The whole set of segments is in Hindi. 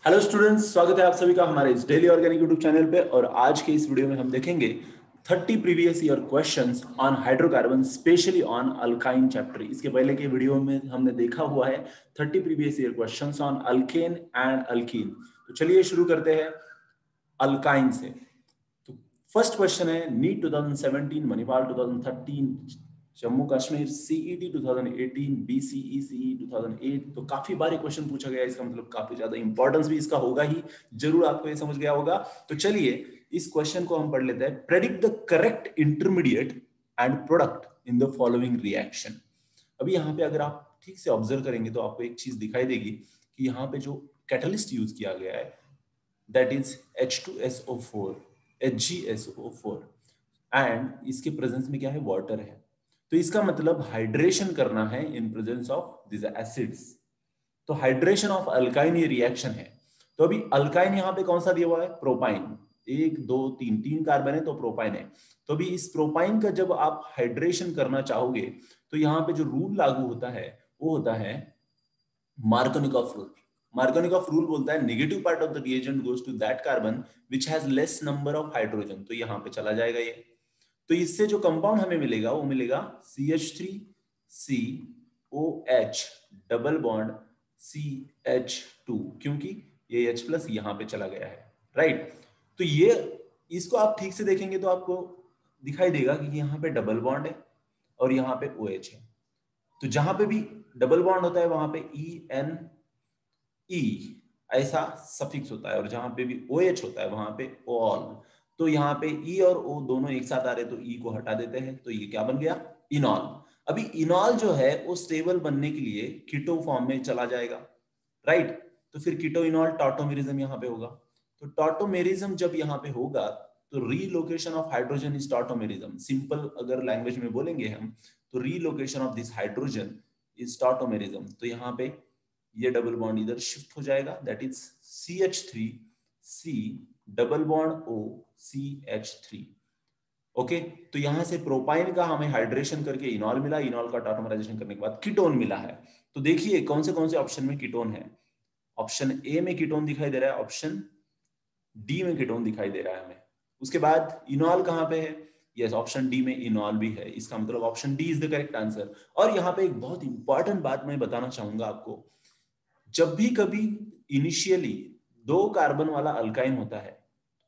हेलो स्टूडेंट्स, स्वागत है आप सभी का हमारे इस डेली ऑर्गेनिक यूट्यूब चैनल पे। और आज के इस वीडियो में हम देखेंगे 30 previous year questions on hydrocarbon, specially on alkyne chapter. इसके पहले के वीडियो में हमने देखा हुआ है 30 previous year questions on alkane and alkene. तो चलिए शुरू करते हैं अल्काइन से। तो फर्स्ट क्वेश्चन है NEET 2017, Manipal 2013, Jammu Kashmir CET 2018, BCECE 2008। तो काफी बार क्वेश्चन पूछा गया है, इसका मतलब काफी ज्यादा इंपॉर्टेंस भी इसका होगा ही, जरूर आपको ये समझ गया होगा। तो चलिए इस क्वेश्चन को हम पढ़ लेते हैं। Predict the correct intermediate and product in the following reaction. अभी यहाँ पे अगर आप ठीक से ऑब्जर्व करेंगे तो आपको एक चीज दिखाई देगी कि यहाँ पे जो कैटलिस्ट यूज किया गया है that is H2SO4, HgSO4, and इसके प्रेजेंस में क्या है, वाटर है। तो इसका मतलब हाइड्रेशन करना है in presence of this acids. तो हाइड्रेशन ऑफ अल्काइन ये रिएक्शन है। तो अभी अल्काइन यहाँ पे कौन सा दिया हुआ है, प्रोपाइन। एक दो तीन, तीन कार्बन है तो प्रोपाइन है। तो अभी इस प्रोपाइन का जब आप हाइड्रेशन करना चाहोगे तो यहाँ पे जो रूल लागू होता है वो होता है मार्कोनिकॉफ रूल। मार्कोनिकॉफ रूल बोलता है negative part of the reagent goes to that carbon which has less number of hydrogen. तो यहाँ पे चला जाएगा ये। तो इससे जो कंपाउंड हमें मिलेगा वो मिलेगा CH3COH डबल बॉन्ड CH2, क्योंकि ये H प्लस यहाँ पे चला गया है, राइट। तो ये इसको आप ठीक से देखेंगे तो आपको दिखाई देगा कि यहाँ पे डबल बॉन्ड है और यहाँ पे OH है। तो जहां पे भी डबल बॉन्ड होता है वहां पे ENE ऐसा सफिक्स होता है, और जहां पे भी OH होता है वहां पे OL। तो यहाँ पे E और O दोनों एक साथ आ रहे तो E को हटा देते हैं, तो ये क्या बन गया, इनॉल। अभी इनॉल जो है वो स्टेबल बनने के लिए कीटो फॉर्म में चला जाएगा, राइट। तो फिर कीटो इनॉल टॉटोमेरिज्म यहाँ पे होगा। तो टॉटोमेरिज्म जब यहाँ पे होगा तो relocation of hydrogen is tautomerism. Simple अगर लैंग्वेज में बोलेंगे हम तो relocation of this hydrogen is tautomerism. तो यहाँ पे ये डबल बॉन्ड इधर शिफ्ट हो जाएगा, that is CH3C double bond O CH3। Okay, तो यहां से प्रोपाइन का हमें हाइड्रेशन करके इनॉल मिला, इनॉल का टॉटोमराइजेशन करने के बाद कीटोन मिला है। तो देखिए कौन से ऑप्शन में कीटोन है। ऑप्शन ए में कीटोन दिखाई दे रहा है, ऑप्शन डी में कीटोन दिखाई दे रहा है हमें। उसके बाद इनॉल कहां पे है, यस ऑप्शन डी में इनॉल भी है। इसका मतलब option D is the correct answer. और यहाँ पे एक बहुत इंपॉर्टेंट बात मैं बताना चाहूंगा आपको, जब भी कभी इनिशियली 2 कार्बन वाला अल्काइन होता है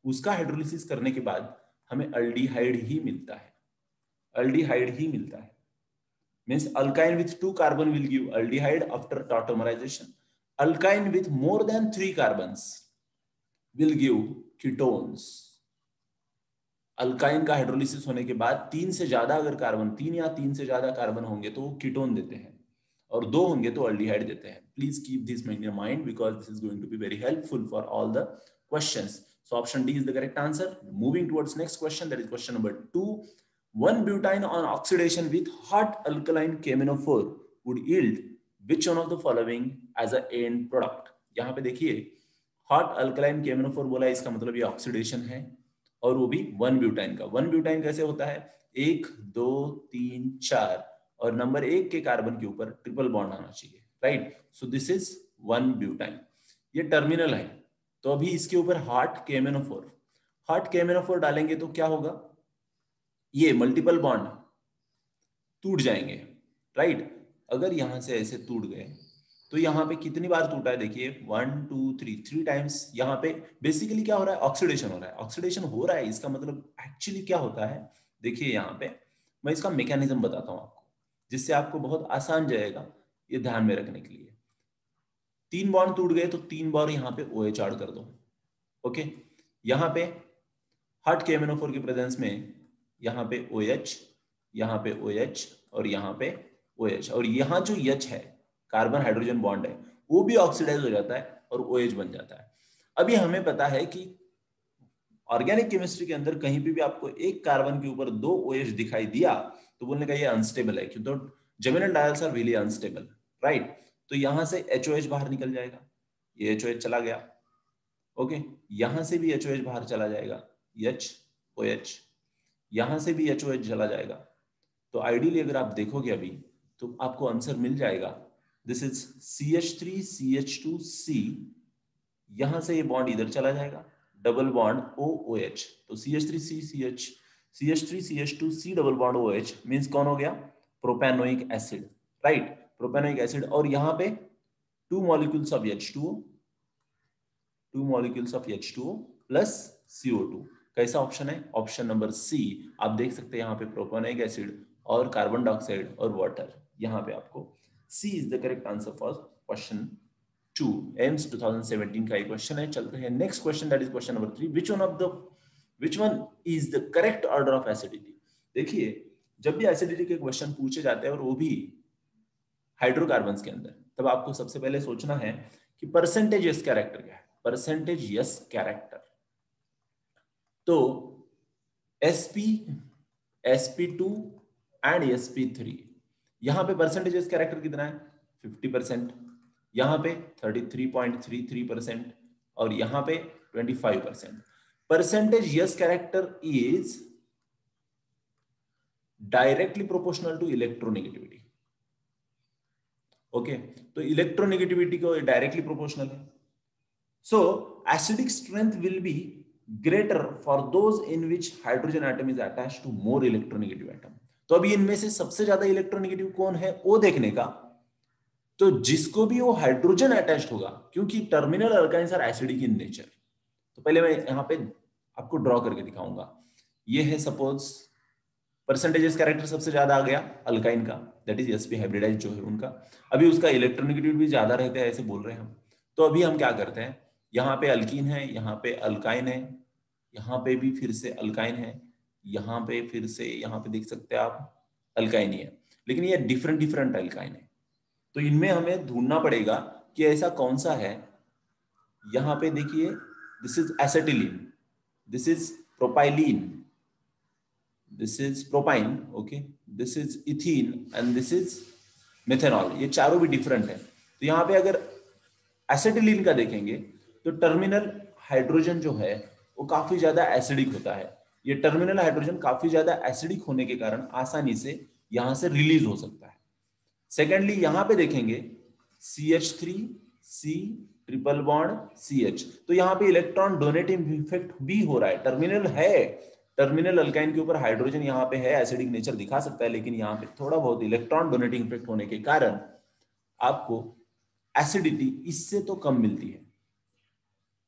उसका हाइड्रोलिसिस करने के बाद हमें अल्डिहाइड ही मिलता है, अल्डिहाइड ही मिलता है। Means alkyne with 2 carbon will give aldehyde after tautomerization. Alkyne with more than 3 carbons will give ketones. Alkyne का हाइड्रोलिसिस होने के बाद 3 से ज्यादा अगर कार्बन, 3 या 3 से ज्यादा कार्बन होंगे तो वो कीटोन देते हैं, और 2 होंगे तो अल्डिहाइड देते हैं। Please keep this in your mind because this is going to be very helpful for all the questions. So option D is the correct answer. Moving towards next question, that is question number 2. 1-butene on oxidation with hot alkaline KMnO4 would yield which one of the following as a end product? यहाँ पे देखिए हॉट अल्कलाइन KMnO4 बोला है, इसका मतलब ये ऑक्सीडेशन है, और वो भी 1-ब्यूटाइन का। 1-ब्यूटाइन कैसे होता है, 1 2 3 4 और नंबर 1 के कार्बन के ऊपर ट्रिपल बॉन्ड आना चाहिए, राइट। सो दिस इज 1-ब्यूटाइन, ये टर्मिनल है। तो अभी इसके ऊपर हॉट KMnO4 डालेंगे तो क्या होगा, ये मल्टीपल बॉन्ड टूट जाएंगे, राइट। अगर यहां से ऐसे टूट गए तो यहाँ पे कितनी बार टूटा है, देखिए 1 2 3 टाइम्स। यहाँ पे बेसिकली क्या हो रहा है, ऑक्सीडेशन हो रहा है। ऑक्सीडेशन हो रहा है इसका मतलब एक्चुअली क्या होता है, देखिए यहाँ पे मैं इसका मैकेनिज्म बताता हूँ आपको, जिससे आपको बहुत आसान जाएगा ये ध्यान में रखने के लिए। 3 बॉन्ड टूट गए तो 3 बार यहाँ पे OH ऐड कर दो, ओके। यहाँ पे हॉट KMnO4 के प्रेजेंस में यहाँ पे OH, यहाँ पे OH और यहाँ पे OH, और यहाँ जो H है कार्बन हाइड्रोजन बॉन्ड है वो भी ऑक्सीडाइज हो जाता है और OH बन जाता है। अभी हमें पता है कि ऑर्गेनिक केमिस्ट्री के अंदर कहीं पे भी आपको एक कार्बन के ऊपर 2 OH दिखाई दिया तो बोलने का ये अनस्टेबल है, क्योंकि तो geminal diols are really unstable, right. तो यहां से HOH बाहर निकल जाएगा, ये HOH चला गया, ओके। यहां से भी HOH बाहर चला जाएगा, HOH, यहां से भी HOH चला जाएगा। तो आइडियली अगर आप देखोगे अभी तो आपको आंसर मिल जाएगा, दिस इज CH3CH2C, यहां से ये बॉन्ड इधर चला जाएगा, डबल बॉन्ड OOH, तो CH3CCH, CH3CH2C double bond OH means कौन हो गया, propanoic acid, right, propanoic acid. और यहां पे 2 molecules of H2O, 2 molecules of H2O plus CO2। कैसा ऑप्शन है, ऑप्शन नंबर सी। आप देख सकते हैं यहाँ पे प्रोपेनोइक एसिड और कार्बन डाइऑक्साइड और वाटर, यहाँ पे आपको C is the correct answer for question 2। AIIMS 2017 का एक क्वेश्चन है। चलते हैं next question, that is question number 3। Which one is the correct order of acidity. देखिए जब भी एसिडिटी के क्वेश्चन पूछे जाते हैं और वो भी हाइड्रोकार्बन्स के अंदर, तब आपको सबसे पहले सोचना है कि परसेंटेज यस कैरेक्टर क्या है, परसेंटेज यस कैरेक्टर। तो sp, sp2 एंड sp3, यहां पे परसेंटेज यस कैरेक्टर कितना है 50%, यहां पे 33.33% और यहां पे 25%। Percentage s character is directly proportional to electronegativity. Okay, तो इलेक्ट्रोनेगेटिविटी को डायरेक्टली प्रोपोर्शनल है। So acidic strength will be greater for those in which hydrogen atom is attached to more electronegative atom. तो अभी इनमें से सबसे ज्यादा इलेक्ट्रोनेगेटिव कौन है वो देखने का, तो जिसको भी वो हाइड्रोजन अटैच्ड होगा, क्योंकि terminal alkynes are acidic in nature. तो पहले मैं यहां पे आपको ड्रॉ करके दिखाऊंगा। ये है सपोज परसेंटेजेस कैरेक्टर सबसे ज्यादा आ गया अल्काइन का, दैट इज sp हाइब्रिडाइज जो है उनका। अभी उसका इलेक्ट्रोनेगेटिव भी ज्यादा रहते हैं ऐसे बोल रहे हैं हम। तो अभी हम क्या करते हैं, यहाँ पे अल्कीन है, यहाँ पे अल्काइन है, यहाँ पे भी फिर से अल्काइन है, यहाँ पे फिर से, यहाँ पे देख सकते हैं आप अल्काइन ही है, लेकिन ये डिफरेंट डिफरेंट अल्काइन है। तो इनमें हमें ढूंढना पड़ेगा कि ऐसा कौन सा है। यहाँ पे देखिए this is acetylene, this is propylene, this is propine, okay, this is ethene and this is methanol। ये चारों भी डिफरेंट है। तो यहाँ पे अगर एसिटिलीन का देखेंगे तो टर्मिनल हाइड्रोजन जो है वो काफी ज्यादा एसिडिक होता है। ये टर्मिनल हाइड्रोजन काफी ज्यादा एसिडिक होने के कारण आसानी से यहाँ से रिलीज हो सकता है। सेकेंडली यहाँ पे देखेंगे CH3C ट्रिपल बॉन्ड CH, तो यहाँ पे इलेक्ट्रॉन डोनेटिंग इफेक्ट भी हो रहा है। टर्मिनल है, टर्मिनल अल्काइन के ऊपर हाइड्रोजन यहाँ पे है, एसिडिक नेचर दिखा सकता है, लेकिन यहाँ पे थोड़ा बहुत इलेक्ट्रॉन डोनेटिंग इफेक्ट होने के कारण आपको एसिडिटी इससे तो कम मिलती है,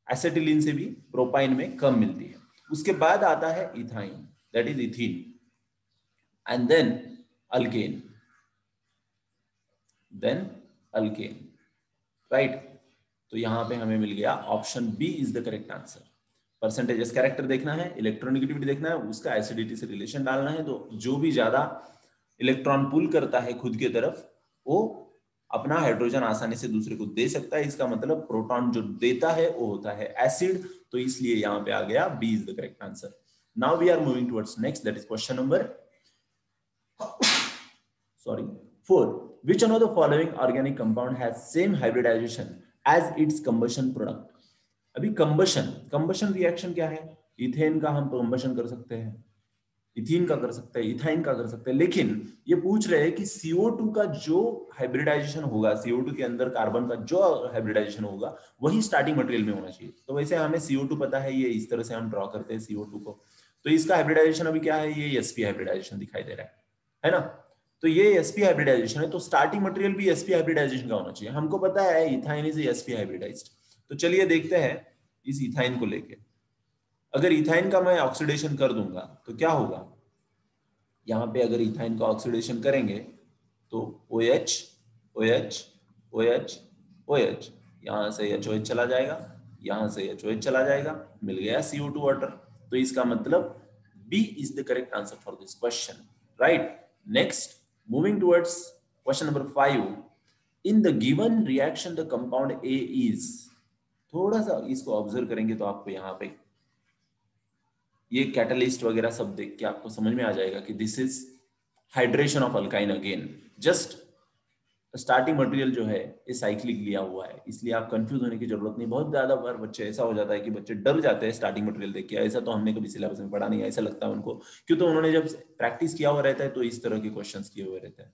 एसिटिलीन से भी प्रोपाइन में कम मिलती है। उसके बाद आता है ethyne, that is ethene, and then alkane, then alkane, right. तो यहां पे हमें मिल गया option B is the correct answer. Percentages character देखना है, इलेक्ट्रोनेगेटिविटी देखना है, उसका एसिडिटी से रिलेशन डालना है। तो जो भी ज्यादा इलेक्ट्रॉन पुल करता है खुद के तरफ वो अपना हाइड्रोजन आसानी से दूसरे को दे सकता है। इसका मतलब प्रोटॉन जो देता है वो होता है एसिड, तो इसलिए यहां पे आ गया B is the correct answer. Now we are moving towards next, that is question number 4। Which one of the following organic compound has same hybridization as its combustion product? अभी कंबशन रिएक्शन क्या है, इथेन का हम कंबशन कर सकते हैं, इथीन का कर सकते हैं, इथाइन का कर सकते हैं, लेकिन ये पूछ रहे हैं कि CO2 का जो हाइब्रिडाइजेशन होगा, CO2 के अंदर कार्बन का जो हाइब्रिडाइजेशन होगा वही स्टार्टिंग मटेरियल में होना चाहिए। तो वैसे हमें CO2 पता है, ये इस तरह से हम ड्रॉ करते हैं CO2 को। तो इसका हाइब्रिडाइजेशन अभी क्या है, ये sp हाइब्रिडाइजेशन दिखाई दे रहा है ना। तो ये sp हाइब्रिडाइजेशन है, तो स्टार्टिंग मटेरियल भी sp हाइब्रिडाइजेशन का होना चाहिए। हमको पता है इथाइन इज sp हाइब्रिडाइज्ड। तो चलिए देखते हैं इस इथाइन को लेके। अगर इथाइन का मैं ऑक्सीडेशन कर दूंगा तो क्या होगा, यहाँ पे अगर इथाइन का ऑक्सीडेशन करेंगे तो OH OH OH OH, यहाँ से HOH चला जाएगा, यहाँ से HOH चला जाएगा, मिल गया CO2 वाटर। तो इसका मतलब B is the correct answer for this question, right. Next, moving towards question number 5। In the given reaction the compound A is, थोड़ा सा इसको ऑब्जर्व करेंगे तो आपको यहाँ पे ये कैटलिस्ट वगैरह सब देख के आपको समझ में आ जाएगा कि this is hydration of alkyne again. Just starting material जो है ये साइक्लिक लिया हुआ है, इसलिए आप कंफ्यूज होने की जरूरत नहीं। बहुत ज्यादा बार बच्चे ऐसा हो जाता है कि बच्चे डर जाते हैं स्टार्टिंग मटेरियल देख के, ऐसा तो हमने कभी सिलेबस में पढ़ा नहीं है, ऐसा लगता है उनको, क्यों तो उन्होंने जब प्रैक्टिस किया हुआ रहता है तो इस तरह के क्वेश्चंस किए हुए रहते हैं।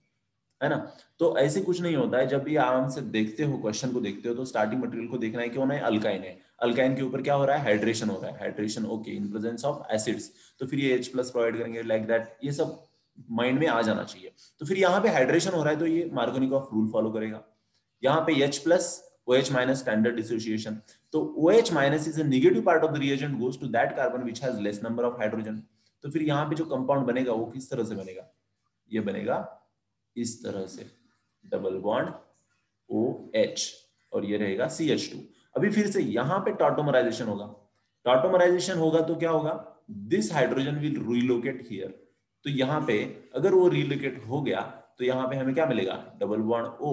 है ना। तो ऐसे कुछ नहीं होता है, जब भी आराम से देखते हो, क्वेश्चन को देखते हो, तो स्टार्टिंग मटेरियल को देखना है कि होना है अल्काइन है, अल्काइन के ऊपर क्या हो रहा है, हाइड्रेशन हो रहा है, hydration okay in presence of acids, तो फिर ये H+ प्रोवाइड करेंगे लाइक दैट, ये सब माइंड में आ जाना चाहिए। तो फिर यहाँ पे हाइड्रेशन हो रहा है तो ये मार्कोनिकॉफ रूल फॉलो करेगा। यहाँ पे H+ OH- स्टैंडर्ड डिसोसिएशन, तो OH- is a negative part of the reagent goes to that carbon which has less number of hydrogen. तो फिर यहाँ पे जो कंपाउंड बनेगा वो किस तरह से बनेगा, ये बनेगा इस तरह से, डबल बॉन्ड OH और ये रहेगा CH2। अभी फिर से यहाँ पे टॉटोमराइजेशन होगा, टॉटोमराइजेशन होगा तो क्या होगा, this hydrogen will relocate here, तो यहाँ पे अगर वो रिलोकेट हो गया तो यहाँ पे हमें क्या मिलेगा, double bond O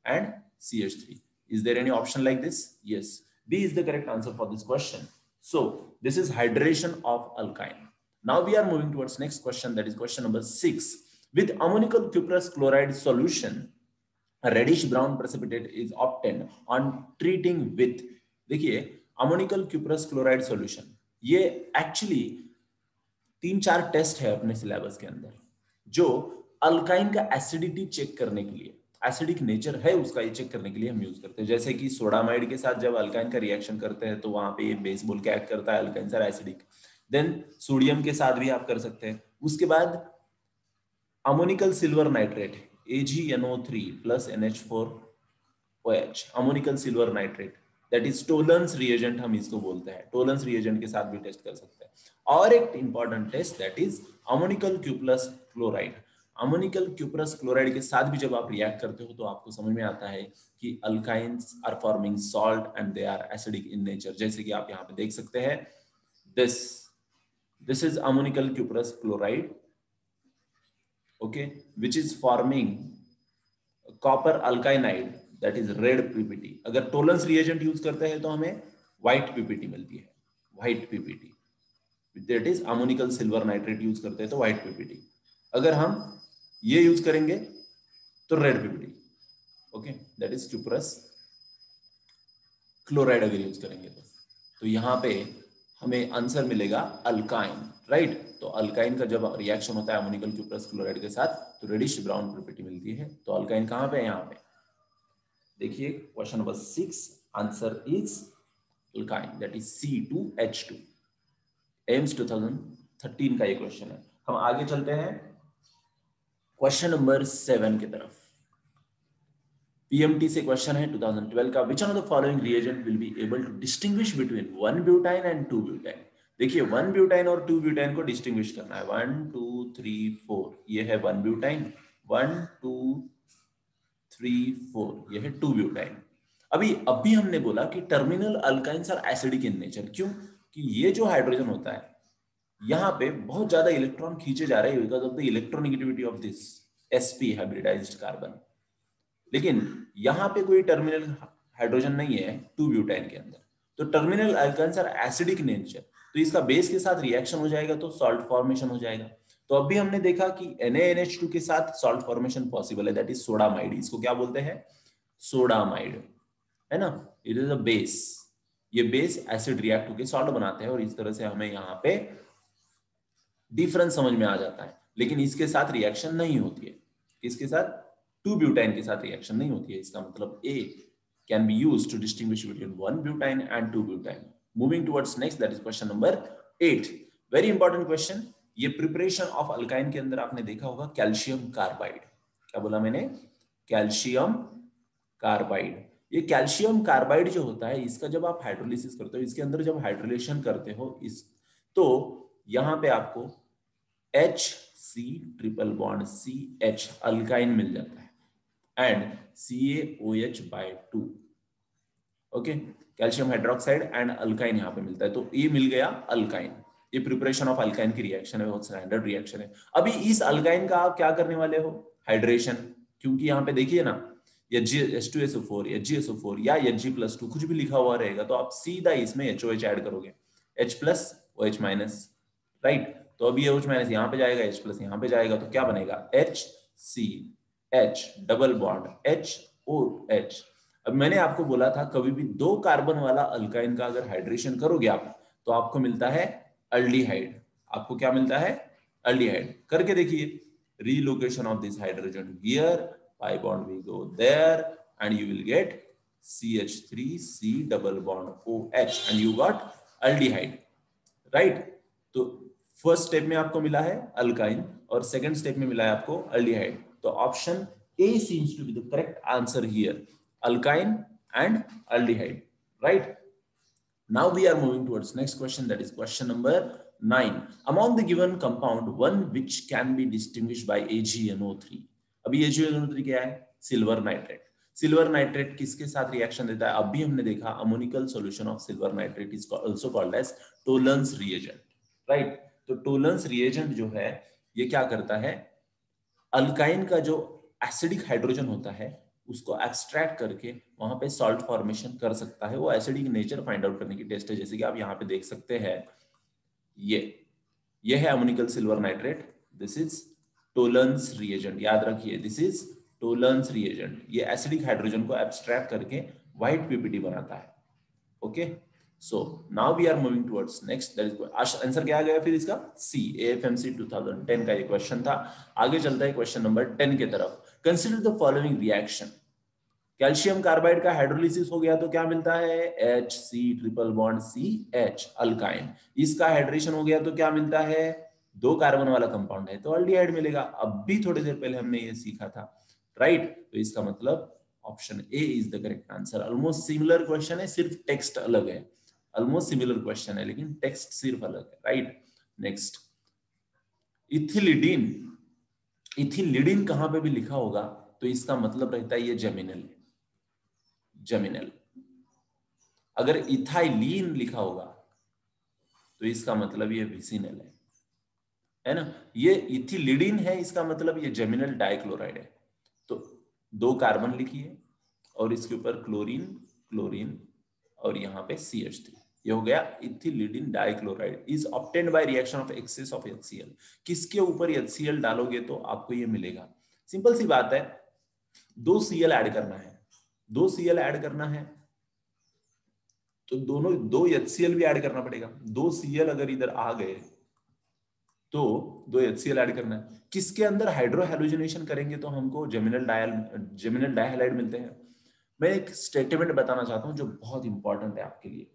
and CH3। Is there any option like this? Yes, B is the correct answer for this question. So this is hydration of alkyne. Now we are moving towards next question, that is question number 6. With ammonical cuprous chloride solution, a reddish brown precipitate is obtained on treating with, देखिए अमोनिकल क्यूप्रस क्लोराइड सॉल्यूशन, ये एक्चुअली 3-4 टेस्ट है अपने सिलेबस के अंदर जो अल्काइन का एसिडिटी चेक करने के लिए, एसिडिक नेचर है उसका, ये चेक करने के लिए हम यूज करते हैं। जैसे कि सोडामाइड के साथ जब अल्काइन का रिएक्शन करते हैं तो वहां पे ये बेस बोल के एक्ट करता है, alkyne sir acidic. Then sodium के साथ भी आप कर सकते हैं। उसके बाद ammoniacal silver nitrate AgNO3 + NH4OH, ammoniacal silver nitrate, that is Tollens reagent हम इसको बोलते हैं, टोलेंस रिएजेंट के साथ भी टेस्ट कर सकते हैं। और एक important test that is ammoniacal cuprous chloride, ammoniacal cuprous chloride के साथ भी जब आप रिएक्ट करते हो तो आपको समझ में आता है कि alkynes are forming salt and they are acidic in nature. जैसे कि आप यहाँ पे देख सकते हैं, this is ammoniacal cuprous chloride, okay, which is forming copper alkynide, that is red PPT। अगर टोलेंस रिएजेंट यूज करते हैं तो हमें व्हाइट PPT मिलती है, white PPT, that is ammoniacal silver nitrate use करते हैं तो व्हाइट PPT। अगर हम ये यूज करेंगे तो red PPT, okay, that is cuprous chloride अगर यूज करेंगे तो यहाँ पे हमें आंसर मिलेगा अल्काइन, राइट। तो अल्काइन का जब रिएक्शन होता है अमोनिकल क्यूप्रस क्लोराइड के साथ तो रेडिश ब्राउन प्रॉपर्टी मिलती है। तो अल्काइन कहाँ पे है, यहाँ पे देखिए question number 6, answer is alkyne, that is C2H2। AIIMS 2013 का ये क्वेश्चन है। हम आगे चलते हैं क्वेश्चन नंबर 7 की तरफ। PMT से क्वेश्चन है 2012 का, which of the following reagent will be able to distinguish between 1 butyne and 2 butyne. देखिए 1 ब्यूटाइन और 2 ब्यूटाइन को डिस्टिंग्विश करना है। 1 2 3 4 ये है 1 ब्यूटाइन, 1 2 3 4 ये है 2 ब्यूटाइन। अभी हमने बोला कि terminal alkynes are acidic in nature. क्यों? कि ये जो हाइड्रोजन होता है यहाँ पे बहुत ज्यादा इलेक्ट्रॉन खींचे जा रहे हैं because of the electronegativity of this sp hybridised carbon. लेकिन यहाँ पे कोई टर्मिनल हाइड्रोजन नहीं है 2 ब्यूटाइन के अंदर, तो terminal alkynes are acidic nature, तो इसका बेस के साथ रिएक्शन हो जाएगा तो सॉल्ट फॉर्मेशन हो जाएगा। तो अभी हमने देखा कि NaNH2 के साथ सॉल्ट फॉर्मेशन पॉसिबल है, दैट इज सोडामाइड। इसको क्या बोलते हैं, सोडामाइड, है ना। इट इज अ बेस, ये बेस एसिड रिएक्ट होकर सॉल्ट बनाते हैं और इस तरह से हमें यहाँ पे डिफरेंस समझ में आ जाता है। लेकिन इसके साथ रिएक्शन नहीं होती है, इसके साथ 2 ब्यूटाइन के साथ रिएक्शन नहीं होती है। इसका मतलब A can be used to distinguish between 1 butane and 2 butane. Moving towards next, that is question number 8. Very important question. ये प्रिपरेशन ऑफ अल्काइन के अंदर आपने देखा होगा कैल्शियम कार्बाइड। क्या बोला मैंने, कैल्शियम कार्बाइड। ये कैल्शियम कार्बाइड जो होता है इसका जब आप हाइड्रोलिसिस करते हो, इसके अंदर जब हाइड्रोलेशन करते हो इस, तो यहाँ पे आपको HC triple bond CH alkyne मिल जाता है and CaOH/2, okay, calcium hydroxide and alkyne यहाँ पे मिलता है। तो ये मिल गया अल्काइन। ये प्रिपरेशन ऑफ अल्काइन की रिएक्शन है, बहुत स्टैंडर्ड रिएक्शन है। अभी इस अल्काइन का आप क्या करने वाले हो, हाइड्रेशन। क्योंकि यहाँ पे देखिए ना H2SO4 HgSO4 या Hg+2 कुछ भी लिखा हुआ रहेगा तो आप सीधा इसमें HOH ऐड करोगे, H+OH-, राइट। तो अभी OH- यहाँ पे जाएगा, H+ यहाँ पे जाएगा, तो क्या बनेगा HCH डबल बॉन्ड HOH। अब मैंने आपको बोला था कभी भी 2 कार्बन वाला अल्काइन का अगर हाइड्रेशन करोगे आप तो आपको मिलता है अल्डिहाइड। क्या मिलता है, अल्डिहाइड। करके देखिए, relocation of this hydrogen here pi bond will go there, and you will get CH3C double bond OH, and you got aldehyde, right? तो फर्स्ट स्टेप में आपको मिला है अल्काइन और सेकंड स्टेप में मिला है आपको अल्डिहाइड. तो option A seems to be the correct answer here, alkyne and aldehyde, right? Now we are moving towards next question, that is question number 9. Among the given compound, one which can be distinguished by AgNO3. अभी AgNO3 क्या है? Silver nitrate. सिल्वर नाइट्रेट किसके साथ रिएक्शन देता है? अभी हमने देखा ammoniacal solution of silver nitrate is also called as Tollens reagent, right? तो टोलेंस रिएजेंट जो है ये क्या करता है? अल्काइन का जो एसिडिक हाइड्रोजन होता है उसको एक्सट्रैक्ट करके वहां पे सॉल्ट फॉर्मेशन कर सकता है. वो एसिडिक नेचर फाइंड आउट करने की टेस्ट है. जैसे कि आप यहाँ पे देख सकते हैं, ये है ammoniacal silver nitrate, this is Tollens reagent. याद रखिए, दिस इज टोलेंस रिएजेंट. ये एसिडिक हाइड्रोजन को एब्स्ट्रैक्ट करके व्हाइट पीपीटी बनाता है. Okay, so now we are moving towards next. That is answer क्या आ गया फिर इसका? सी. AFMC 2010 का ये क्वेश्चन था. आगे चलता है क्वेश्चन नंबर 10 के तरफ. Consider the following reaction. Calcium carbide का हाइड्रोलिसिस हो गया तो क्या मिलता है? HC triple bond CH alkyne. इसका हाइड्रेशन हो गया तो क्या मिलता है? 2 कार्बन वाला कंपाउंड है तो अल्डिहाइड मिलेगा. अब भी थोड़ी देर पहले हमने ये सीखा था, राइट? तो इसका मतलब option A is the correct answer. Almost similar question है, सिर्फ टेक्स्ट अलग है. ऑलमोस्ट सिमिलर क्वेश्चन है लेकिन टेक्स्ट सिर्फ अलग है, राइट? नेक्स्ट, इथिलिडीन. इथिलिडीन कहां पे भी लिखा होगा तो इसका मतलब रहता है ये जेमिनल है. जेमिनल. अगर इथाइलिन लिखा होगा तो इसका मतलब ये विसिनल है ना? ये इथिलिडीन है, इसका मतलब ये जेमिनल डाइक्लोराइड है. तो 2 कार्बन लिखिए और इसके ऊपर क्लोरीन, क्लोरीन और यहाँ पे CH3. ये हो गया ethylidene dichloride. Is obtained by reaction of excess of HCl. किसके ऊपर HCl डालोगे तो आपको ये मिलेगा? सिंपल सी बात है, 2 Cl ऐड करना है, 2 Cl ऐड करना है तो दोनों 2 HCl भी ऐड करना पड़ेगा. 2 Cl अगर इधर आ गए तो 2 HCl ऐड करना है. किसके अंदर हाइड्रो हैलोजिनेशन करेंगे तो हमको जेमिनल डाइहैलाइड मिलते हैं. मैं एक स्टेटमेंट बताना चाहता हूं जो बहुत इंपॉर्टेंट है आपके लिए.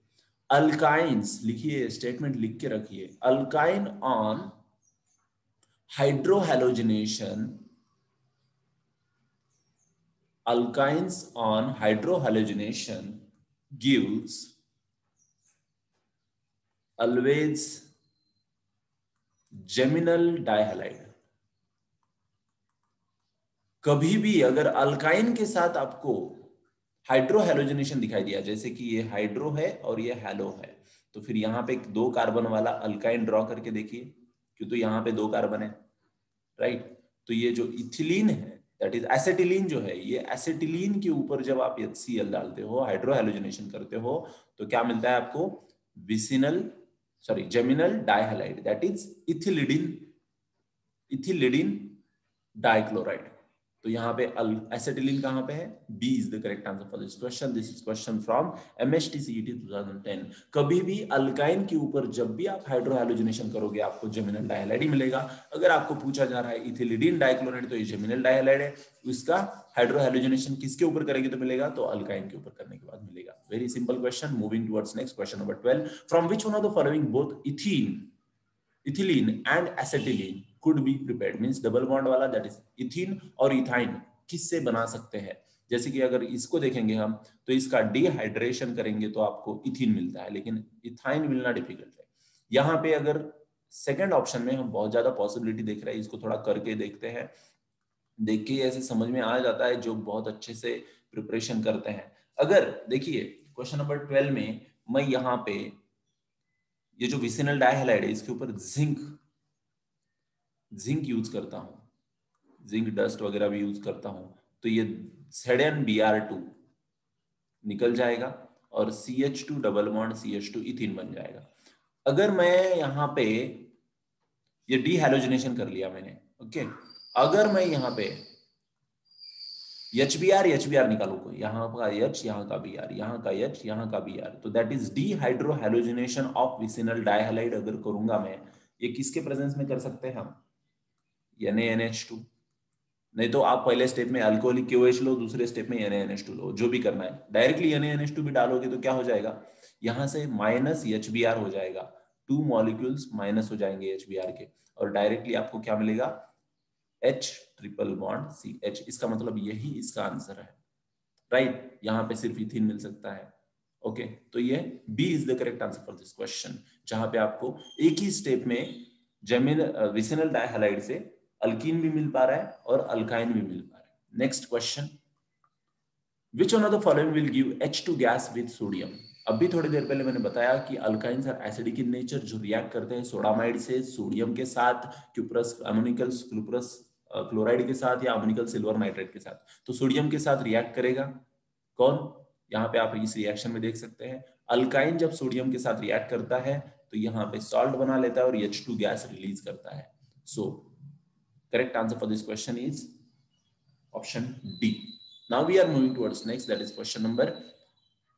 अल्काइंस लिखिए, स्टेटमेंट लिख के रखिए. Alkyne on hydro halogenation, alkynes on hydrohalogenation gives always geminal dihalide. कभी भी अगर अल्काइन के साथ आपको हाइड्रोहैलोजिनेशन दिखाई दिया, जैसे कि ये हाइड्रो है और ये हैलो है, तो फिर यहाँ पे 2 कार्बन वाला अल्काइन ड्रॉ करके देखिए, क्यों? तो यहाँ पे 2 कार्बन है, राइट? तो ये जो इथिलीन है, दैट इज एसिटिलीन जो है, ये एसिटिलीन के ऊपर जब आप HCl डालते हो, हाइड्रोहैलोजिनेशन करते हो, तो क्या मिलता है आपको? Geminal dihalide, that is ethylidene dichloride. तो यहाँ पे एसिटिलीन कहां पे है? B is the correct answer for this question. This is question from MHT CET 2010. कभी भी अल्काइन के ऊपर जब भी आप हाइड्रोहैलोजिनेशन करोगे आपको जेमिनल डाइहैलाइड ही मिलेगा. अगर आपको पूछा जा रहा है इथिलिडीन डाइक्लोराइड तो ये जेमिनल डाइहैलाइड है, उसका हाइड्रोहैलोजिनेशन किसके ऊपर करेंगे तो मिलेगा? तो अल्काइन के ऊपर करने के बाद मिलेगा. Very simple question. Moving towards next question number 12. From which one of the following both ethylene and acetylene could be prepared? means double bond वाला, दैट इज इथीन और इथाइन, किससे बना सकते हैं? जैसे कि अगर इसको देखेंगे हम तो इसका डिहाइड्रेशन करेंगे तो आपको इथीन मिलता है, लेकिन इथाइन मिलना डिफिकल्ट है. यहाँ पे अगर सेकंड ऑप्शन में हम बहुत ज्यादा पॉसिबिलिटी देख रहे हैं, इसको थोड़ा करके देखते हैं. देख के ऐसे समझ में आ जाता है जो बहुत अच्छे से प्रिपरेशन करते हैं. अगर देखिए क्वेश्चन नंबर 12 में मैं यहाँ पे ये जो विसिनल डाइहैलाइड है इसके ऊपर जिंक यूज करता हूं, जिंक डस्ट वगैरह भी यूज करता हूं, तो ये ZnBr2 निकल जाएगा और CH2 double bond CH2 ethene बन जाएगा. अगर मैं यहाँ पे ये डीहैलोजिनेशन कर लिया मैंने, ओके, अगर मैं यहाँ पे HBr निकालू, को यहाँ का H, यहाँ का Br, यहाँ का H, यहाँ का Br, तो दैट इज डीहाइड्रोहैलोजिनेशन ऑफ विसिनल डाइहैलाइड अगर करूंगा मैं, ये किसके प्रेजेंस में कर सकते हैं हम? NaNH2. नहीं तो आप पहले स्टेप में अल्कोहलिक KOH लो, दूसरे स्टेप में NaNH2 लो, जो भी करना है। डायरेक्टली NaNH2 भी डालोगे तो क्या हो जाएगा, यहां से माइनस HBr हो जाएगा, 2 मॉलिक्यूल्स माइनस हो जाएंगे HBr के, और डायरेक्टली आपको क्या मिलेगा, H ट्रिपल बॉन्ड CH। इसका मतलब यही इसका आंसर है, राइट। यहाँ पे सिर्फ इथीन मिल सकता है। ओके, तो ये B is the correct answer for this question, जहां पे आपको एक ही स्टेप में जेमिन विसिनल डाइहालाइड से अल्कीन भी मिल पा रहा है और अल्काइन भी मिल पा रहा है। Next question, which one of the following will give H2 gas with sodium. अभी थोड़ी देर पहले मैंने बताया कि alkynes are acidic in nature, जो रिएक्ट करते हैं सोडामाइड से, सोडियम के साथ, क्यूप्रस अमोनिकल क्लोप्रस क्लोराइड के साथ, या अमोनिकल सिल्वर नाइट्रेट के साथ। तो सोडियम के साथ रिएक्ट करेगा कौन, यहाँ पे आप इस रिएक्शन में देख सकते हैं, अल्काइन जब सोडियम के साथ रिएक्ट करता है तो यहाँ पे सॉल्ट बना लेता है और H2 गैस रिलीज करता है। So correct answer for this question is option D. Now we are moving towards next, that is question number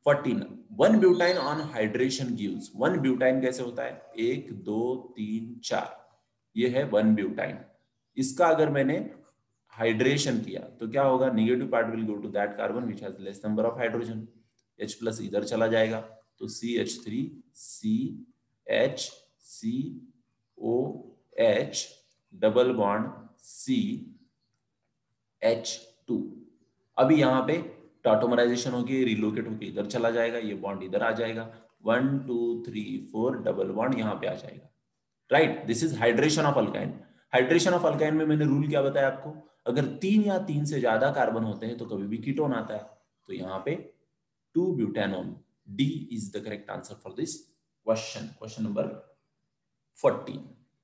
14. 1 butane on hydration gives, 1 butane कैसे होता है, 1 2 3 4, ये है 1 butane। इसका अगर मैंने हाइड्रेशन किया तो क्या होगा, negative part will go to that carbon which has less number of hydrogen, H plus इधर चला जाएगा तो CH3 CH COH double bond CH2। अभी यहाँ पे टॉटोमराइजेशन होगी, रिलोकेट होकर इधर चला जाएगा, ये बॉन्ड इधर आ जाएगा, 1 2 3 4 डबल बॉन्ड यहाँ पे आ जाएगा, right. This is hydration of alkyne. Hydration of alkyne में मैंने रूल क्या बताया आपको, अगर 3 या 3 से ज्यादा कार्बन होते हैं तो कभी भी कीटोन आता है। तो यहाँ पे 2 butanone, D is the correct answer for this question, question number 14.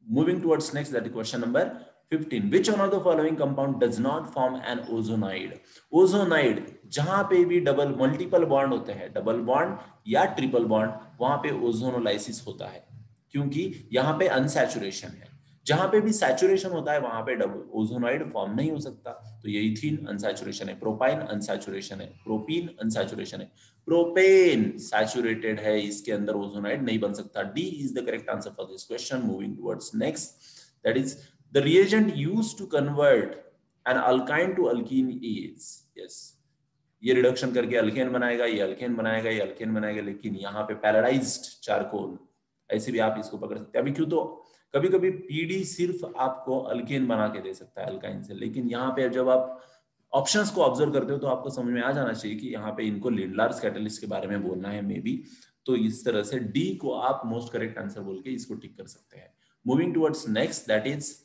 Moving towards next, that is question number 15. Which one of the following compound does not form an ozonide? Ozonide, जहां पे भी डबल मल्टीपल बॉन्ड होते हैं, डबल बॉन्ड या ट्रिपल बॉन्ड, वहां पे ओजोनोलाइसिस होता है, क्योंकि यहाँ पे अनसैचुरेशन है। जहां पे भी सैचुरेशन होता है वहां पे डबल ओजोनॉइड फॉर्म नहीं हो सकता। तो ये इथीन अनसैचुरेशन है, प्रोपाइन अनसैचुरेशन है, प्रोपीन अनसैचुरेशन है, प्रोपेन सैचुरेटेड है, इसके अंदर ओजोनाइड नहीं बन सकता। D is the correct answer for this question. Moving towards next, that is the reagent used to convert an alkyne to alkene is, yes, ये रिडक्शन करके अल्केन बनाएगा, ये अल्केन बनाएगा, ये अल्केन बनाएगा, लेकिन यहाँ पे पैराडाइज्ड चारकोल, ऐसे भी आप इसको पकड़ सकते हैं। अभी क्यों, तो कभी कभी पीडी सिर्फ आपको अल्केन बना के दे सकता है अल्काइन से, लेकिन यहाँ पे जब आप ऑप्शंस को ऑब्जर्व करते हो तो आपको समझ में आ जाना चाहिए कि यहाँ पे इनको लिंडलार्स कैटलिस्ट के बारे में बोलना है मे बी। तो इस तरह से डी को आप मोस्ट करेक्ट आंसर बोल के इसको टिक कर सकते हैं। Moving towards next, that is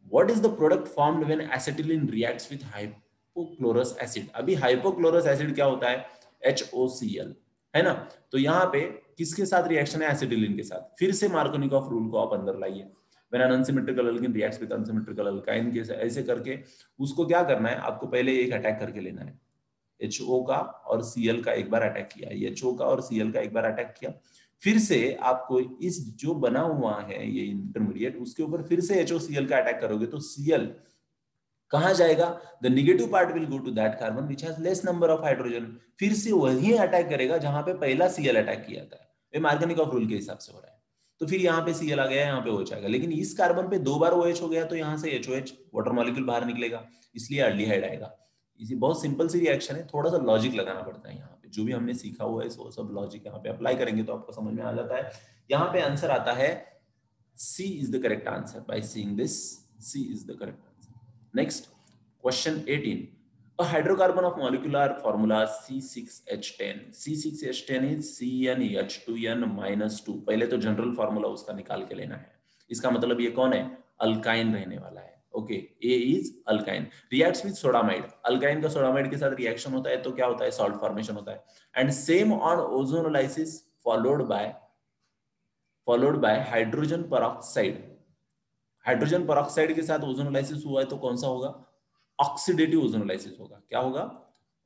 what is the product formed when acetylene reacts with hypochlorous acid. अभी हाइपोक्लोरस एसिड क्या होता है, HOCl, है ना। तो यहाँ पे किसके साथ रिएक्शन है, एसिटिलीन के साथ। फिर से मार्कोनिकॉफ रूल को आप अंदर लाइए, when an unsymmetrical alkene reacts with unsymmetrical alkyne के ऐसे करके उसको क्या करना है, आपको पहले एक अटैक करके लेना है, HO का और Cl का एक बार अटैक किया, HO का और Cl का एक बार अटैक किया, फिर से आपको इस जो बना हुआ है ये इंटरमीडिएट, उसके ऊपर फिर से HOCl का अटैक करोगे तो Cl कहां जाएगा, the negative part will go to that carbon which has less number of hydrogen, फिर से वही अटैक करेगा जहां पे पहला Cl अटैक किया था। ये मार्कोनिकॉफ रूल के हिसाब से हो रहा है। तो फिर यहाँ पे Cl आ गया, यहाँ पे OH आ गया, लेकिन इस कार्बन पे 2 बार OH हो गया तो यहाँ से HOH वाटर मॉलिक्यूल बाहर निकलेगा, इसलिए एल्डिहाइड आएगा। इसी बहुत सिंपल सी रिएक्शन है, थोड़ा सा लॉजिक लगाना पड़ता है यहाँ पे, जो भी हमने सीखा हुआ है वो सब लॉजिक यहाँ पे अप्लाई करेंगे तो आपको समझ में आ जाता है। यहाँ पे आंसर आता है C is the correct answer. By seeing this, C is the correct answer. Next question 18. A hydrocarbon of molecular formula C6H10. C6H10 is CnH2n-2। पहले तो जनरल फॉर्मूला उसका निकाल के लेना है। इसका मतलब ये कौन है, अल्काइन रहने वाला है। Okay, A is alkyne, reacts with sodamide. Alkyne का सोडामाइड के साथ रिएक्शन होता है तो क्या होता है, सॉल्ट फॉर्मेशन होता है। And same on ozonolysis followed by hydrogen peroxide. Hydrogen peroxide के साथ ओजोनोलाइसिस हुआ है तो कौन सा होगा, ऑक्सीडेटिव ओजोनोलाइसिस होगा। क्या होगा,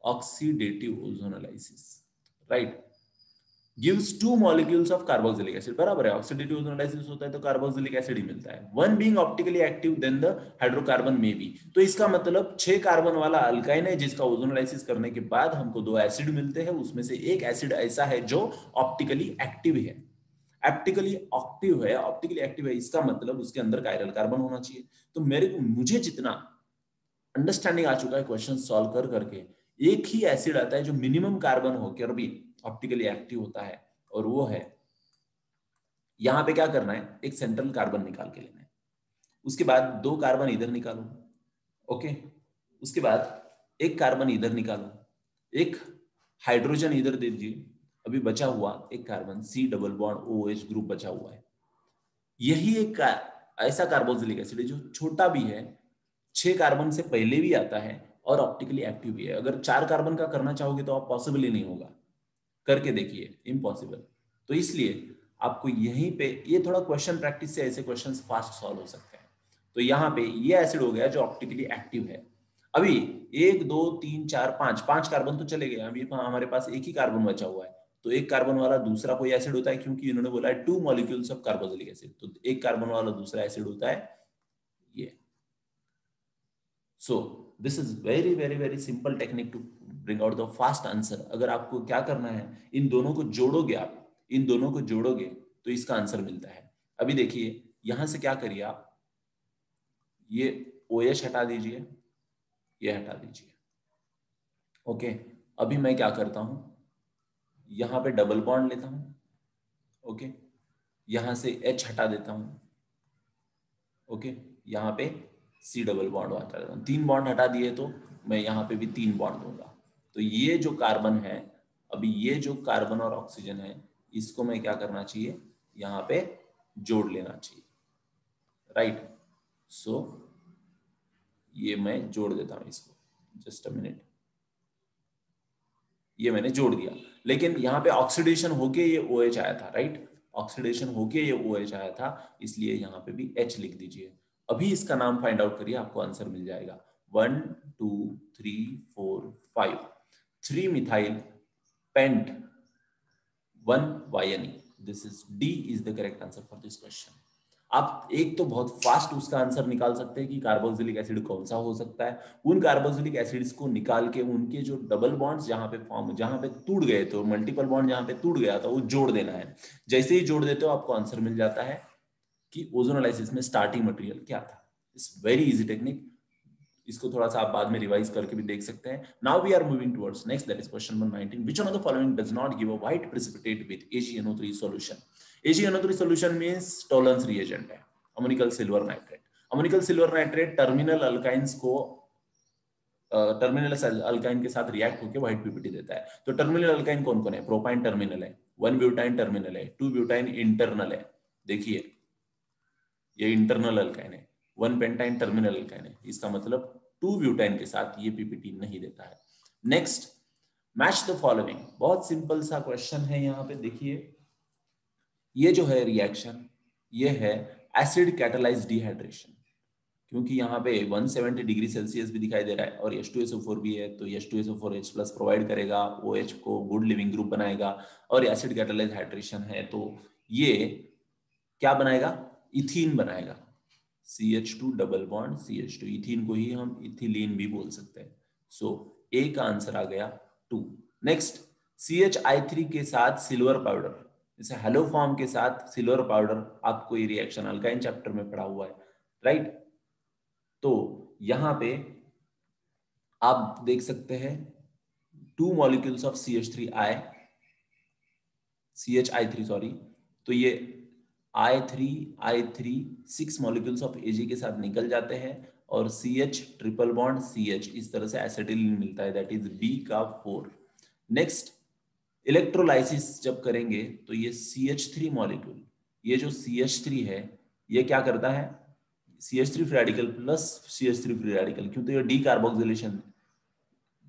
oxidative ozonolysis, right. Gives 2 molecules of carboxylic acid, बराबर है, ऑक्सीडेटिव ओजोनोलाइसिस होता है तो कार्बोक्सिलिक एसिड ही मिलता है। One being optically active then the hydrocarbon में बी। तो इसका मतलब 6 कार्बन वाला अल्काइन है जिसका ओजोनोलाइसिस करने के बाद हमको 2 एसिड मिलते हैं, उसमें से एक एसिड ऐसा है जो ऑप्टिकली एक्टिव है। ऑप्टिकली एक्टिव है, इसका मतलब उसके अंदर कायरल कार्बन होना चाहिए। तो मुझे जितना अंडरस्टैंडिंग आ चुका है क्वेश्चन सॉल्व कर करके। एक ही एसिड आता है जो मिनिमम कार्बन होकर भी ऑप्टिकली एक्टिव होता है, और वो है, यहां पे क्या करना है, एक सेंट्रल कार्बन निकाल के लेना है, उसके बाद 2 कार्बन इधर निकालो, ओके, उसके बाद एक कार्बन इधर निकालो, एक हाइड्रोजन इधर दे दीजिए, अभी बचा हुआ एक carbon C double bond OH group बचा हुआ है। यही एक ऐसा कार्बोक्सिलिक एसिड है जो छोटा भी है, 6 कार्बन से पहले भी आता है और ऑप्टिकली एक्टिव भी है। अगर 4 कार्बन का करना चाहोगे तो आप पॉसिबल ही नहीं होगा, करके देखिए, इम्पॉसिबल। तो इसलिए आपको यहीं पे, ये थोड़ा क्वेश्चन प्रैक्टिस से ऐसे क्वेश्चंस फास्ट सॉल्व हो सकते हैं। तो यहाँ पे ये एसिड हो गया जो ऑप्टिकली एक्टिव है। अभी 1 2 3 4 5 कार्बन तो चले गए, अभी हमारे पास एक ही कार्बन बचा हुआ है। तो एक कार्बन वाला दूसरा कोई एसिड होता है, क्योंकि इन्होंने बोला है 2 मॉलिक्यूल्स ऑफ कार्बोक्सिलिक एसिड, तो एक कार्बन वाला दूसरा एसिड होता है ये। So this is very very very simple technique to bring out the fast answer. अगर आपको क्या करना है, इन दोनों को जोड़ोगे, आप इन दोनों को जोड़ोगे तो इसका आंसर मिलता है। अभी देखिए यहां से क्या करिए आप, ये OH हटा दीजिए, ये हटा दीजिए, ओके। अभी मैं क्या करता हूं, यहां पे डबल बॉन्ड लेता हूं, ओके, यहां से H हटा देता हूं, ओके, यहाँ पे C डबल बॉन्ड हटा देता हूं। 3 बॉन्ड हटा दिए तो मैं यहाँ पे भी 3 बॉन्ड दूंगा। तो ये जो कार्बन है, अभी ये जो कार्बन और ऑक्सीजन है, इसको मैं क्या करना चाहिए, यहाँ पे जोड़ लेना चाहिए, राइट। सो ये मैं जोड़ देता हूं इसको, जस्ट अ मिनट, ये मैंने जोड़ दिया। लेकिन यहाँ पे ऑक्सीडेशन होके ये OH आया था, राइट, ऑक्सीडेशन होके ये OH आया था, इसलिए यहाँ पे भी H लिख दीजिए। अभी इसका नाम फाइंड आउट करिए, आपको आंसर मिल जाएगा। 1 2 3 4 5 3 methyl paint 1 YNE। This is D is the correct answer for this question. आप एक तो बहुत फास्ट उसका आंसर निकाल सकते हैं कि कार्बोक्सिलिक एसिड कौन सा हो सकता है। उन कार्बोक्सिलिक एसिड्स को निकाल के उनके जो डबल बॉन्ड्स जहां पे फॉर्म, जहां पे टूट गए थे, मल्टीपल बॉन्ड जहां पे टूट गया था, वो जोड़ देना है। जैसे ही जोड़ देते हो आपको आंसर मिल जाता है कि ओजोनोलाइसिस में स्टार्टिंग मटेरियल क्या था। इट्स वेरी इजी टेक्निक, इसको थोड़ा सा आप बाद में रिवाइज करके भी देख सकते हैं। Now we are moving towards next, that is question number 19। Which one of the following does not give a white precipitate with AgNO3 solution. AgNO3 solution means Tollens reagent है, ammoniacal silver nitrate. Ammoniacal silver nitrate terminal alkynes को टर्मिनल अल्काइन के साथ रिएक्ट होकर व्हाइट पीपीटी देता है। तो टर्मिनल अल्काइन कौन कौन है, प्रोपाइन टर्मिनल है, 1 ब्यूटाइन टर्मिनल है, 2 ब्यूटाइन इंटरनल है, देखिए ये इंटरनल अल्काइन है, 1 पेंटाइन टर्मिनल अल्काइन है, इसका मतलब 2 ब्यूटाइन के साथ ये पीपीटी नहीं देता है। Next, match the following. बहुत सिंपल सा क्वेश्चन है, यहाँ पे देखिए ये जो है रिएक्शन, ये है एसिड कैटालाइज्ड डिहाइड्रेशन, क्योंकि यहाँ पे 170 डिग्री सेल्सियस भी दिखाई दे रहा है और H2SO4 भी है, तो H2SO4 H+ प्रोवाइड करेगा, OH को गुड लिविंग ग्रुप बनाएगा, और एसिड कैटालाइज्ड हाइड्रेशन है तो ये क्या बनाएगा, इथीन बनाएगा, CH2 double bond CH2, ethene को ही हम इथिलीन भी बोल सकते हैं। सो A का आंसर आ गया 2। नेक्स्ट, CHI3 के साथ सिल्वर पाउडर, जैसे हेलो फॉर्म के साथ सिल्वर पाउडर, आपको ये रिएक्शन अल्काइन चैप्टर में पढ़ा हुआ है, राइट। तो यहां पे आप देख सकते हैं 2 मॉलिक्यूल्स ऑफ CHI3 सॉरी, तो ये I3 6 मॉलिक्यूल्स ऑफ Ag के साथ निकल जाते हैं और CH ट्रिपल बॉन्ड CH, इस तरह से एसिटिलीन मिलता है, दैट इज B का 4। नेक्स्ट, इलेक्ट्रोलाइसिस जब करेंगे तो ये CH3 मॉलिक्यूल, ये जो CH3 है ये क्या करता है, CH3 free radical plus CH3 free radical, क्यों, तो ये डीकार्बोक्सिलेशन,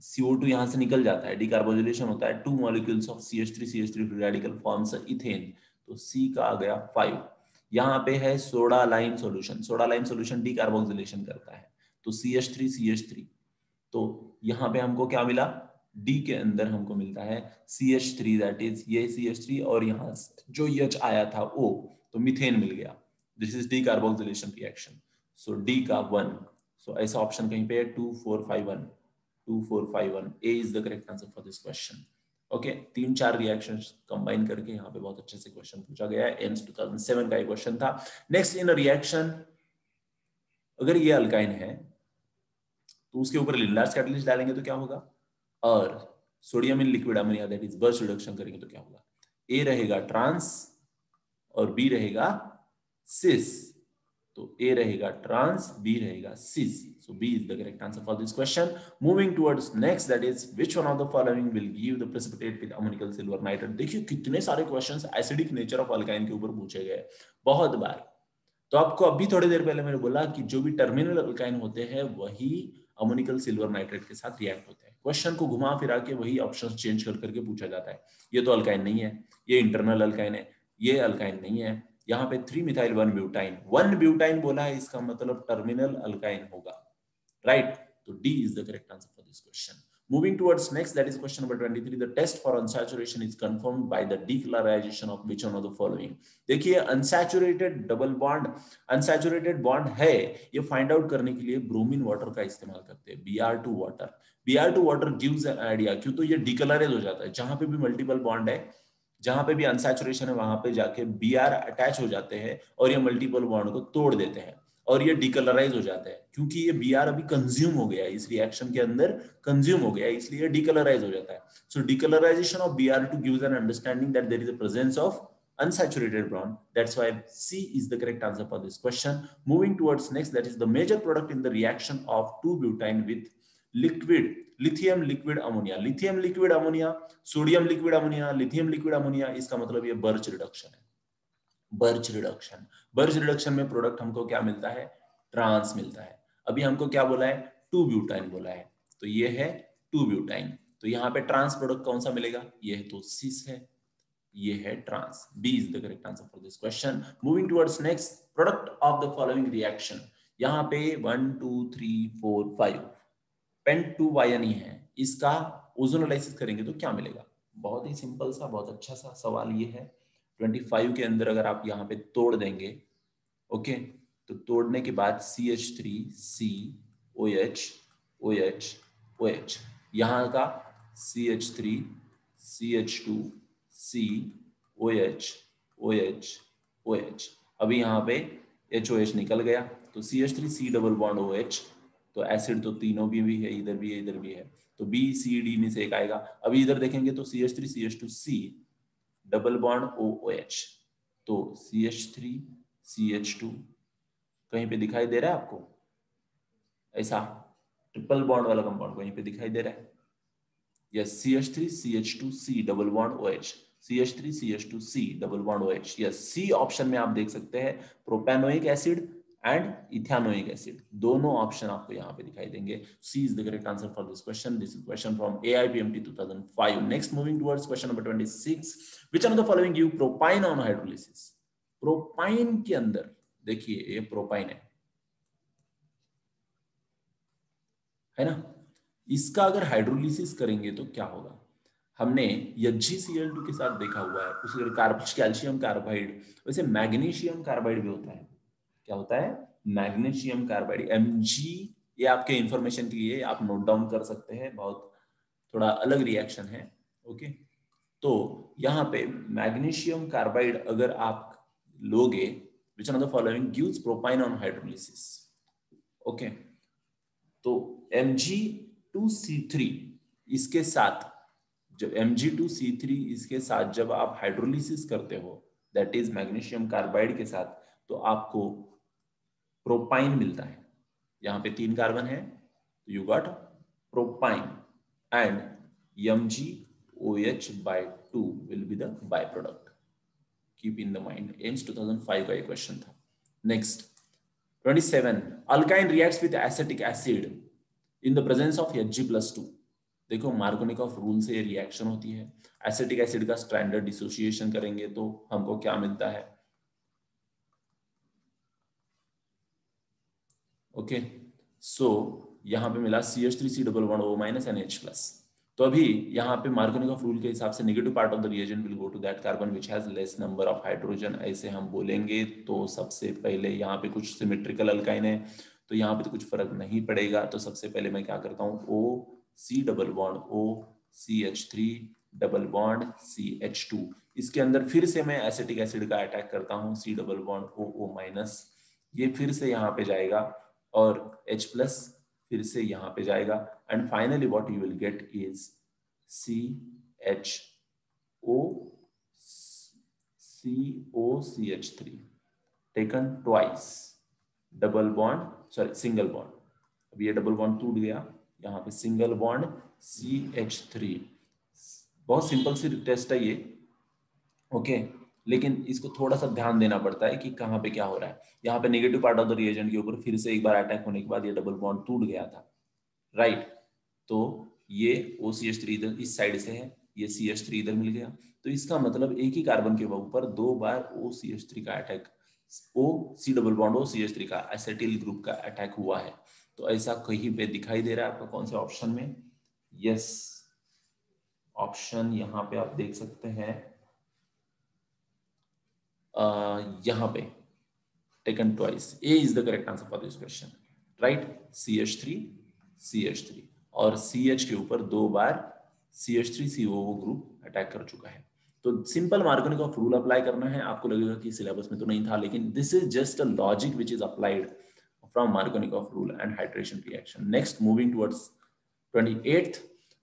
CO2 यहां से निकल जाता है, डीकार्बोक्सिलेशन होता है, 2 molecules of CH3 free radical forms ethane, तो C का आ गया 5। यहाँ पे है soda lime solution, soda lime solution decarboxylation करता है, तो CH3, तो यहाँ पे हमको क्या मिला, D के अंदर हमको मिलता है CH3, दैट इज ये CH3, और यहाँ जो H आया था O, तो मीथेन मिल गया, this is decarboxylation reaction, so D का 1। सो ऐसा ऑप्शन कहीं पे है 2 4 5 1, 2 4 5 1, A is the correct answer for this question. Okay, 3-4 reactions combine करके यहाँ पे बहुत अच्छे से क्वेश्चन पूछा गया है, एम्स 2007 का एक क्वेश्चन था। नेक्स्ट, इन रिएक्शन, अगर ये अल्काइन है तो उसके ऊपर लिंडार्स कैटलिस्ट डालेंगे तो क्या होगा, और sodium in liquid ammonia that is burst reduction करेंगे तो क्या होगा, ए रहेगा ट्रांस और बी रहेगा सिस। तो ए रहेगा ट्रांस, बी रहेगा cis. So B is the correct answer for this question. Moving towards next, that is which one of the following will give the precipitate with ammoniacal silver nitrate. देखिए कितने सारे questions acidic nature of alkyne के ऊपर पूछे गए बहुत बार। तो आपको अभी थोड़ी देर पहले मैंने बोला कि जो भी टर्मिनल अल्काइन होते हैं वही अमोनिकल सिल्वर नाइट्रेट के साथ रिएक्ट होते हैं। क्वेश्चन को घुमा फिरा के वही ऑप्शंस चेंज कर करके पूछा जाता है। ये तो अल्काइन नहीं है, ये इंटरनल अल्काइन है, ये अल्काइन नहीं है। यहाँ पे 3 मिथाइल 1 ब्यूटाइन, 1 ब्यूटाइन बोला है, इसका मतलब टर्मिनल अल्काइन होगा, राइट। तो D is the correct answer for this question. Moving towards next, that is question number 23. The test for unsaturation is confirmed by the decolorization of which one of the following? देखिए unsaturated double bond, unsaturated bond है, ये फाइंड आउट करने के लिए ब्रोमीन वाटर का इस्तेमाल करते हैं, Br2 water. Br2 water gives an idea, क्यों, तो ये डिकलराइज हो जाता है। जहां पे भी मल्टीपल बॉन्ड है, जहां पे भी अनसैचुरेशन है, वहां पे जाके Br अटैच हो जाते हैं और ये मल्टीपल बॉन्ड को तोड़ देते हैं और ये डिकलराइज हो जाता है। क्योंकि ये Br अभी कंज्यूम हो गया है, इस रिएक्शन के अंदर कंज्यूम हो गया है, इसलिए डिकलराइज हो जाता है। So decolorization of Br2 gives an understanding that there is a presence of unsaturated bond. That's why C is the correct answer for this question. Moving towards next, that is the major product in the reaction of 2-butene with liquid lithium liquid ammonia. lithium liquid ammonia, sodium liquid ammonia, lithium liquid ammonia, इसका मतलब ये बर्च रिडक्शन है। बर्च रिडक्शन, बर्च रिडक्शन में प्रोडक्ट हमको क्या मिलता है, ट्रांस मिलता है। अभी हमको क्या बोला है, 2-ब्यूटाइन बोला है, तो ये है 2-ब्यूटाइन। तो यहाँ पे ट्रांस प्रोडक्ट कौन सा मिलेगा, ये है तो सिस है, ये है trans. B is the correct answer for this question. Moving towards next, product of the following reaction. यहाँ पे 1 2 3 4 5 पेंट2 है, इसका ओजोनोलाइसिस करेंगे तो क्या मिलेगा। बहुत ही सिंपल सा, बहुत अच्छा सा सवाल ये है। 25 के अंदर अगर आप यहाँ पे तोड़ देंगे, ओके, तो तोड़ने के बाद CH3COH OH OH, यहाँ का CH3CH2COH OH OH, अभी यहाँ पे HOH निकल गया, तो CH3C डबल बॉन्ड OH, तो एसिड तो तीनों भी है, इधर भी है इधर भी है, तो BCD में से एक आएगा। अभी इधर देखेंगे तो CH3CH2C डबल बॉन्ड OH, तो CH3CH2 कहीं पे दिखाई दे रहा है आपको, ऐसा ट्रिपल बॉन्ड वाला कंपाउंड कहीं पे दिखाई दे रहा है, yes, CH3CH2C double bond OH, CH3CH2C double bond OH, yes, C option में आप देख सकते हैं propanoic acid and ethanoic acid, दोनों ऑप्शन आपको यहाँ पे दिखाई देंगे। C is the correct answer for this question. This is question from AIPMT 2005। Next, moving towards question number 26, which one of the following give propyne on hydrolysis. Propyne के अंदर देखिए ये प्रोपाइन है ना, इसका अगर हाइड्रोलिसिस करेंगे तो क्या होगा। हमने HgCl2 के साथ देखा हुआ है, उसके कैल्शियम कार्बाइड, वैसे मैग्नीशियम कार्बाइड भी होता है। क्या होता है, मैग्नीशियम कार्बाइड, Mg। ये आपके इंफॉर्मेशन के लिए आप नोट डाउन कर सकते हैं, बहुत थोड़ा अलग रिएक्शन है, ओके। तो यहाँ पे मैग्नीशियम कार्बाइड अगर आप लोगे, which one of the following gives propine on hydrolysis, okay. तो Mg2C3 इसके साथ, जब Mg2C3 इसके साथ जब आप हाइड्रोलिसिस करते हो, दैट इज मैग्नीशियम कार्बाइड के साथ, तो आपको प्रोपाइन मिलता है। यहाँ पे 3 कार्बन है, तो you got propyne and MgOH/2 will be the by product. Keep in the mind, AIIMS 2005 का ये क्वेश्चन था। Next 27, alkyne reacts with acetic acid in the presence of Hg+2। देखो मार्कोनिकॉफ रूल से ये रिएक्शन होती है। एसिटिक एसिड का स्टैंडर्ड डिसोसिएशन करेंगे तो हमको क्या मिलता है, ओके। सो यहाँ पे मिला CH3C double bond O- NH+। तो अभी यहाँ पे मार्कोनिकॉफ रूल के हिसाब से negative part of the reagent will go to that carbon which has less number of hydrogen, ऐसे हम बोलेंगे। तो सबसे पहले यहाँ पे कुछ सिमेट्रिकल अल्काइन है, तो यहाँ पे तो कुछ फर्क नहीं पड़ेगा। तो सबसे पहले मैं क्या करता हूँ, OC double bond O CH3 double bond CH2, इसके अंदर फिर से मैं एसिटिक एसिड का अटैक करता हूँ, C डबल बॉन्ड O- ये फिर से यहाँ पे जाएगा और H+, फिर से यहाँ पे जाएगा, and finally what you will get is CHO COCH3 taken twice, double bond, sorry single bond, अब ये डबल बॉन्ड टूट गया, यहाँ पे सिंगल बॉन्ड CH3। बहुत सिंपल सी टेस्ट है ये, ओके लेकिन इसको थोड़ा सा ध्यान देना पड़ता है कि कहाँ पे क्या हो रहा है। यहाँ पे negative part of the reagent के ऊपर फिर से एक बार अटैक होने के बाद ये डबल बॉन्ड टूट गया था, राइट। तो ये OCH3 इधर इस साइड से है, ये CH3 इधर मिल गया, तो इसका मतलब एक ही कार्बन के ऊपर 2 बार OCH3 का attack, C double bond OCH3 का एसिटिल ग्रुप का अटैक हुआ है। तो ऐसा कहीं पे दिखाई दे रहा है आपको कौन से ऑप्शन में? यस, ऑप्शन यहाँ पे आप देख सकते हैं, यहाँ पे taken twice, A is the correct answer for this question, right. CH3 और CH के ऊपर 2 बार CH3COO ग्रुप अटैक कर चुका है। तो सिंपल मार्कोनिकॉफ रूल अप्लाई करना है। आपको लगेगा कि सिलेबस में तो नहीं था, लेकिन this is just a logic which is applied from Markovnikov rule and hydration reaction. Next moving towards 28th,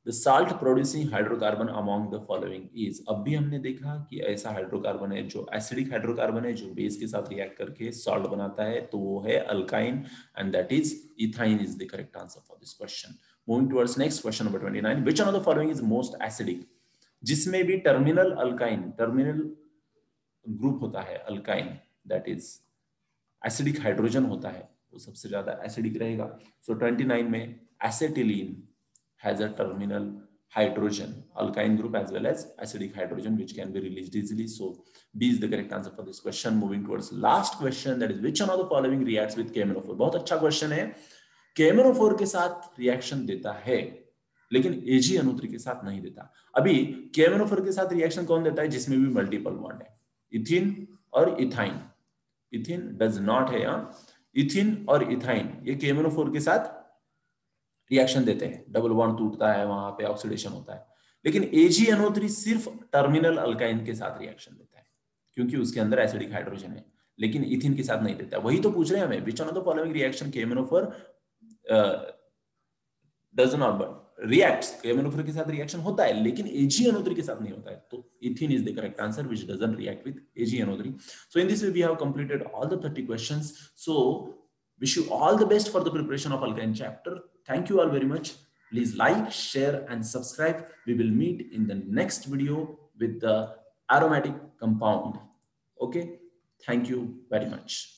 the salt producing hydrocarbon among the following is। अब भी हमने देखा कि ऐसा हाइड्रोकार्बन है जो एसिडिक हाइड्रोकार्बन है, जो बेस के साथ रिएक्ट करके सॉल्ट बनाता है, तो वो है alkyne, and that is ethyne is the correct answer for this question. Moving towards next question number 29, which one of the following is most acidic. जिसमें भी टर्मिनल अल्काइन, टर्मिनल ग्रुप होता है alkyne, that is acidic hydrogen होता है, वो सबसे ज्यादा एसिडिक रहेगा। सो 29 में acetylene has a terminal hydrogen alkyne group as well as acidic hydrogen which can be released easily. So B is the correct answer for this question. Moving towards last question, that is which one of the following reacts with KMnO4। बहुत अच्छा क्वेश्चन है। KMnO4 के साथ रिएक्शन देता है लेकिन AgNO3 के साथ नहीं देता। अभी KMnO4 के साथ रिएक्शन कौन देता है? जिसमें भी मल्टीपल बॉन्ड है, इथिन और इथाइन। इथिन डज नॉट है, इथिन और इथाइन ये KMnO4 के साथ रिएक्शन देते हैं, डबल बॉन्ड टूटता है, वहां पे ऑक्सीडेशन होता है। लेकिन AgNO3 सिर्फ टर्मिनल अल्काइन के साथ रिएक्शन देता है क्योंकि उसके अंदर एसिडिक हाइड्रोजन है, लेकिन इथिन के साथ नहीं देता। वही तो पूछ रहे हैं हमें, which one of the following reaction KMnO4 does not reacts. KMnO4 के साथ रिएक्शन होता है लेकिन AgNO3 के साथ नहीं होता है, तो ethene is the correct answer which doesn't react with AgNO3। So in this way we have completed all the 30 questions. So wish you all the best for the preparation of alkyne chapter. Thank you all very much. Please like, share and subscribe. We will meet in the next video with the aromatic compound. Okay, thank you very much.